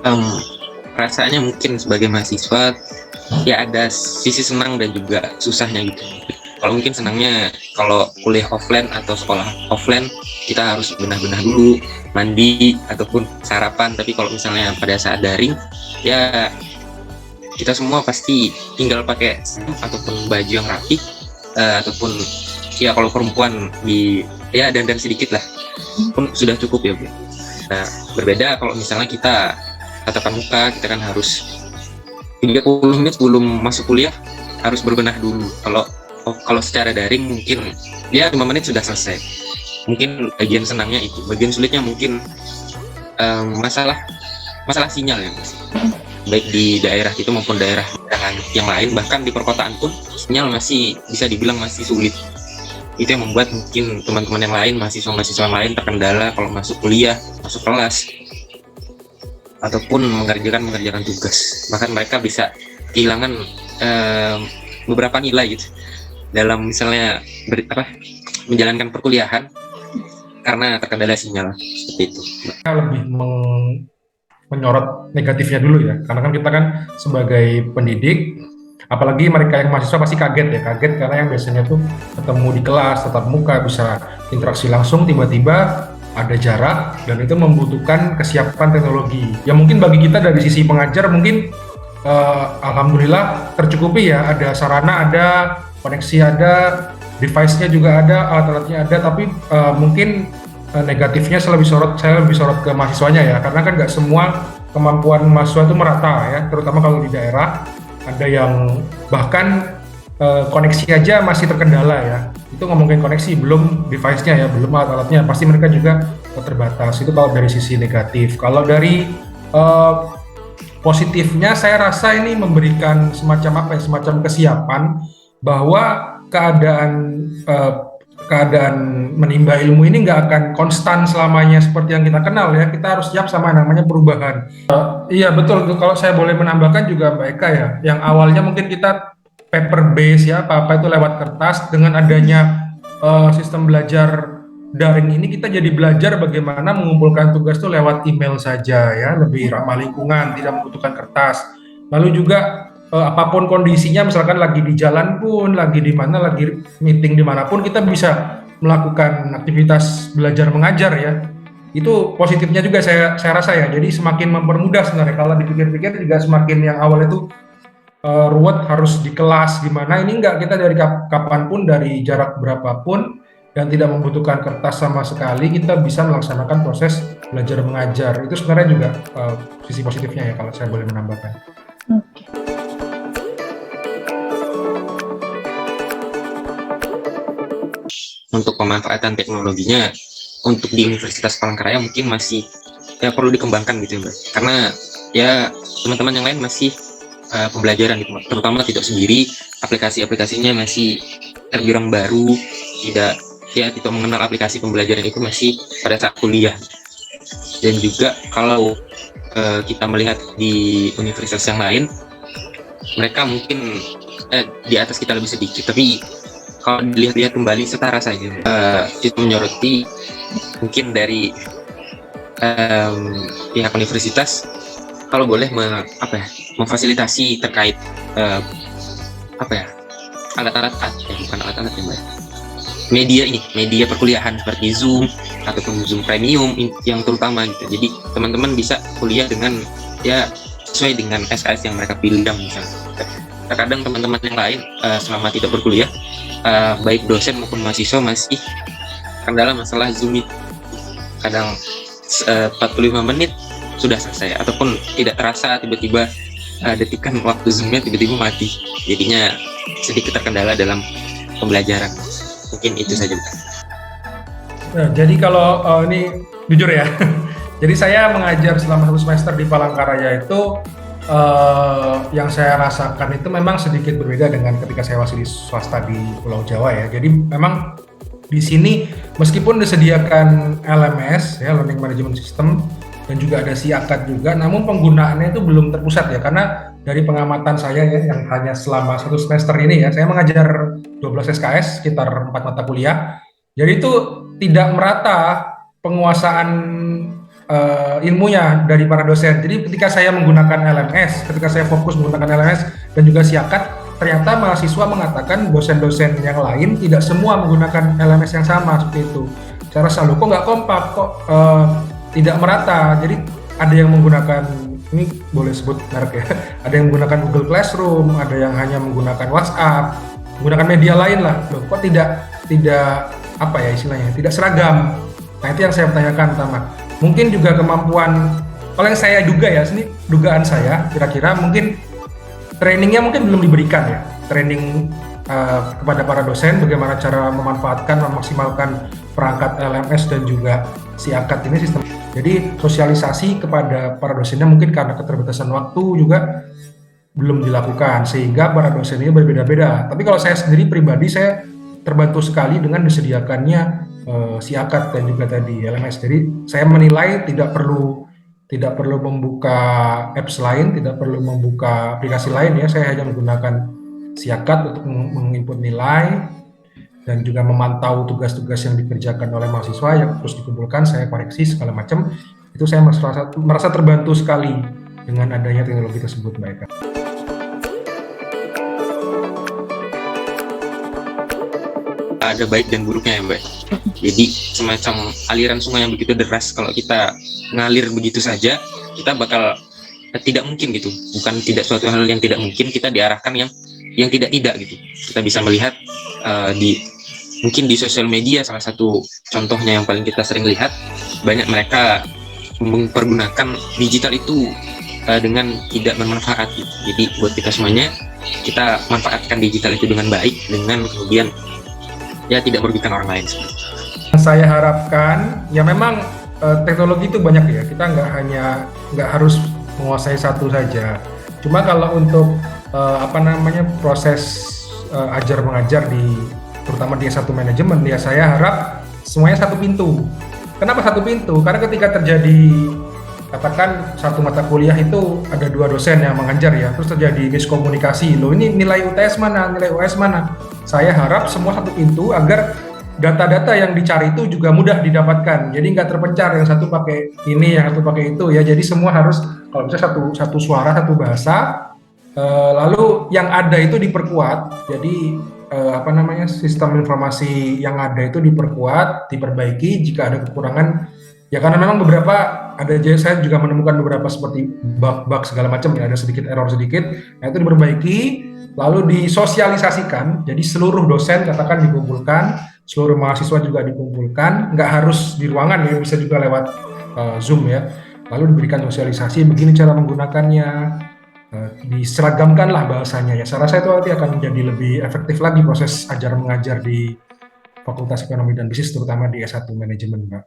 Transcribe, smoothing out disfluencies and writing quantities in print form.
Em, Rasanya mungkin sebagai mahasiswa ya ada sisi senang dan juga susahnya gitu. Kalau mungkin senangnya kalau kuliah offline atau sekolah offline kita harus benah-benah dulu, mandi ataupun sarapan. Tapi kalau misalnya pada saat daring ya kita semua pasti tinggal pakai ataupun baju yang rapi, ataupun ya kalau perempuan di ya dandan sedikit lah pun sudah cukup ya Bu. Nah, berbeda kalau misalnya kita tatap muka, kita kan harus 30 menit sebelum masuk kuliah harus berbenah dulu. Kalau secara daring mungkin ya 5 menit sudah selesai. Mungkin bagian senangnya itu, bagian sulitnya mungkin masalah sinyal ya Mas. Baik di daerah itu maupun daerah yang lain, bahkan di perkotaan pun sinyal masih bisa dibilang masih sulit. Itu yang membuat mungkin teman-teman yang lain, mahasiswa-mahasiswa yang lain terkendala kalau masuk kuliah, masuk kelas, ataupun mengerjakan tugas. Bahkan mereka bisa kehilangan beberapa nilai gitu dalam misalnya menjalankan perkuliahan karena terkendala sinyal seperti itu. Kita lebih menyorot negatifnya dulu ya, karena kan kita kan sebagai pendidik, apalagi mereka yang mahasiswa pasti kaget karena yang biasanya tuh ketemu di kelas tatap muka bisa interaksi langsung, tiba-tiba ada jarak dan itu membutuhkan kesiapan teknologi. Ya mungkin bagi kita dari sisi pengajar mungkin alhamdulillah tercukupi ya, ada sarana, ada koneksi, ada device-nya juga ada, alat-alatnya ada, tapi mungkin negatifnya saya lebih sorot ke mahasiswanya ya, karena kan nggak semua kemampuan mahasiswa itu merata ya, terutama kalau di daerah ada yang bahkan koneksi aja masih terkendala ya. Itu ngomongin koneksi, belum device-nya ya, belum alat-alatnya, pasti mereka juga terbatas. Itu kalau dari sisi negatif. Kalau dari positifnya, saya rasa ini memberikan semacam kesiapan bahwa keadaan menimba ilmu ini nggak akan konstan selamanya seperti yang kita kenal ya. Kita harus siap sama namanya perubahan. Iya betul, kalau saya boleh menambahkan juga Mbak Eka ya, yang awalnya mungkin kita paper base ya, apa-apa itu lewat kertas, dengan adanya sistem belajar daring ini kita jadi belajar bagaimana mengumpulkan tugas itu lewat email saja ya, lebih ramah lingkungan, tidak membutuhkan kertas. Lalu juga apapun kondisinya, misalkan lagi di jalan pun, lagi di mana, lagi meeting dimanapun, kita bisa melakukan aktivitas belajar mengajar ya. Itu positifnya juga saya rasa ya. Jadi semakin mempermudah sebenarnya. Kalau dipikir-pikir juga semakin yang awal itu ruwet harus di kelas gimana, ini enggak, kita dari kapanpun, dari jarak berapapun dan tidak membutuhkan kertas sama sekali, kita bisa melaksanakan proses belajar mengajar. Itu sebenarnya juga sisi positifnya ya, kalau saya boleh menambahkan. Untuk pemanfaatan teknologinya untuk di Universitas Palangkaraya mungkin masih ya perlu dikembangkan gitu ya Mbak, karena ya teman-teman yang lain masih pembelajaran gitu, terutama tidak sendiri, aplikasinya masih terbilang baru, tidak mengenal aplikasi pembelajaran itu masih pada saat kuliah. Dan juga kalau kita melihat di universitas yang lain, mereka mungkin di atas kita lebih sedikit, tapi kalau dilihat-lihat kembali setara saja. Itu menyoroti mungkin dari pihak universitas kalau boleh memfasilitasi terkait alat-alat bukan alat-alat ya Mbak, media perkuliahan seperti Zoom ataupun Zoom Premium yang terutama gitu. Jadi teman-teman bisa kuliah dengan ya sesuai dengan SKS yang mereka pilih misalnya. Terkadang teman-teman yang lain selama tidak berkuliah, baik dosen maupun mahasiswa masih kendala masalah Zoom itu. Kadang 45 menit sudah selesai, ataupun tidak terasa tiba-tiba detikan waktu Zoom-nya tiba-tiba mati. Jadinya sedikit terkendala dalam pembelajaran. Mungkin itu saja. Nah, jadi kalau ini jujur ya, jadi saya mengajar selama 1 semester di Palangkaraya itu yang saya rasakan itu memang sedikit berbeda dengan ketika saya masih di swasta di Pulau Jawa ya. Jadi memang di sini meskipun disediakan LMS ya, Learning Management System, dan juga ada SIAKAD juga, namun penggunaannya itu belum terpusat ya, karena dari pengamatan saya ya, yang hanya selama 1 semester ini ya, saya mengajar 12 SKS, sekitar 4 mata kuliah, jadi itu tidak merata penguasaan ilmunya dari para dosen. Jadi ketika saya menggunakan LMS, ketika saya fokus menggunakan LMS dan juga Siakat, ternyata mahasiswa mengatakan dosen-dosen yang lain tidak semua menggunakan LMS yang sama seperti itu. Saya rasa kok nggak kompak, kok tidak merata. Jadi ada yang menggunakan, ini boleh sebut merek ya, ada yang menggunakan Google Classroom, ada yang hanya menggunakan WhatsApp, menggunakan media lain lah. Loh, kok tidak apa ya istilahnya, tidak seragam. Nah itu yang saya pertanyakan pertama. Mungkin juga kemampuan, kalau yang saya duga ya, ini dugaan saya, kira-kira mungkin trainingnya mungkin belum diberikan ya, training kepada para dosen bagaimana cara memanfaatkan, memaksimalkan perangkat LMS dan juga Siakat ini sistem. Jadi sosialisasi kepada para dosennya mungkin karena keterbatasan waktu juga belum dilakukan, sehingga para dosen ini berbeda-beda. Tapi kalau saya sendiri pribadi, saya terbantu sekali dengan disediakannya Siakat dan juga tadi LMS. Jadi saya menilai tidak perlu membuka apps lain, tidak perlu membuka aplikasi lain ya. Saya hanya menggunakan Siakat untuk menginput nilai dan juga memantau tugas-tugas yang dikerjakan oleh mahasiswa yang terus dikumpulkan, saya koreksi segala macam. Itu saya merasa terbantu sekali dengan adanya teknologi tersebut, Mbak Eka. Ada baik dan buruknya ya Mbak. Jadi semacam aliran sungai yang begitu deras, kalau kita ngalir begitu saja, kita bakal tidak mungkin gitu. Bukan tidak suatu hal yang tidak mungkin, kita diarahkan yang tidak gitu. Kita bisa melihat mungkin di sosial media, salah satu contohnya yang paling kita sering lihat, banyak mereka mempergunakan digital itu dengan tidak bermanfaat gitu. Jadi buat kita semuanya, kita manfaatkan digital itu dengan baik, dengan kemudian ya tidak merugikan orang lain. Saya harapkan ya memang teknologi itu banyak ya, kita nggak harus menguasai satu saja. Cuma kalau untuk proses ajar mengajar terutama di S1 manajemen ya, saya harap semuanya satu pintu. Kenapa satu pintu? Karena ketika terjadi, katakan satu mata kuliah itu ada 2 dosen yang mengajar ya, terus terjadi miskomunikasi, loh ini nilai UTS mana, nilai US mana. Saya harap semua satu pintu agar data-data yang dicari itu juga mudah didapatkan. Jadi nggak terpencar, yang satu pakai ini, yang satu pakai itu ya. Jadi semua harus, kalau bisa satu suara, satu bahasa. Lalu yang ada itu diperkuat. Jadi sistem informasi yang ada itu diperkuat, diperbaiki jika ada kekurangan. Ya karena memang saya juga menemukan beberapa seperti bug segala macam ya, ada sedikit error sedikit. Nah itu diperbaiki, lalu disosialisasikan. Jadi seluruh dosen katakan dikumpulkan, seluruh mahasiswa juga dikumpulkan, nggak harus di ruangan ya, bisa juga lewat Zoom ya. Lalu diberikan sosialisasi, begini cara menggunakannya, diseragamkanlah bahasanya ya. Saya rasa itu nanti akan menjadi lebih efektif lagi proses ajar mengajar di Fakultas Ekonomi dan Bisnis, terutama di S1 Manajemen, Mbak.